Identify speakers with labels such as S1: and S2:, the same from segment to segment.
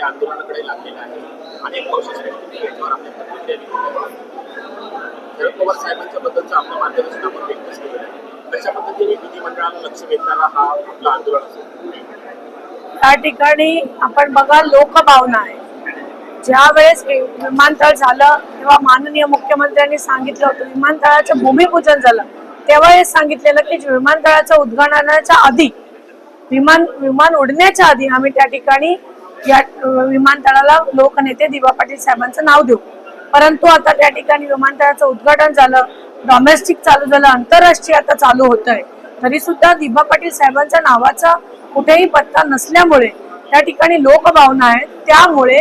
S1: आंदोलनाकडे लागलेला आहे. अनेक पक्ष याच्यावर आपल्या प्रतिक्रिया दिलेल्या शरद पवार साहेबांच्या बद्दलचं आपलं मार्गदर्शन आपण व्यक्त केलेलं आहे. कशा पद्धतीने विधिमंडळाला लक्ष वेधणारा हा आपला आंदोलन असेल.
S2: त्या ठिकाणी आपण बघा लोकभावना आहे. ज्या वेळेस विमानतळ झालं तेव्हा माननीय मुख्यमंत्र्यांनी सांगितलं होतं विमानतळाचं भूमिपूजन झालं तेव्हा हे सांगितलेलं की विमानतळाचं उद्घाटनाच्या आधी विमान उडण्याच्या आधी आम्ही त्या ठिकाणी या विमानतळाला लोकनेते दिवा पाटील साहेबांचं नाव देऊ. परंतु आता त्या ठिकाणी विमानतळाचं उद्घाटन झालं, डोमेस्टिक चालू झालं, आंतरराष्ट्रीय आता चालू होत आहे, तरी सुद्धा दिवा पाटील साहेबांच्या नावाचा कुठेही पत्ता नसल्यामुळे त्या ठिकाणी लोकभावना आहे. त्यामुळे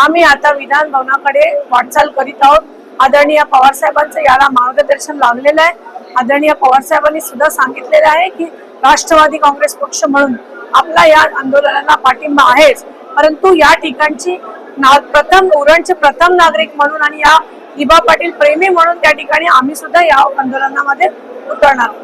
S2: आम्ही आता विधान भवनाकडे वाटचाल करीत आहोत. आदरणीय पवार साहेबांचं याला मार्गदर्शन लागलेलं आहे. आदरणीय पवार साहेबांनी सुद्धा सांगितलेलं आहे की राष्ट्रवादी काँग्रेस पक्ष म्हणून आपला या आंदोलनाला पाठिंबा आहेच, परंतु या ठिकाणची प्रथम उरणचे प्रथम नागरिक म्हणून आणि या दिबा पाटील प्रेमी म्हणून त्या ठिकाणी आम्ही सुद्धा या आंदोलनामध्ये उतरणार आहोत.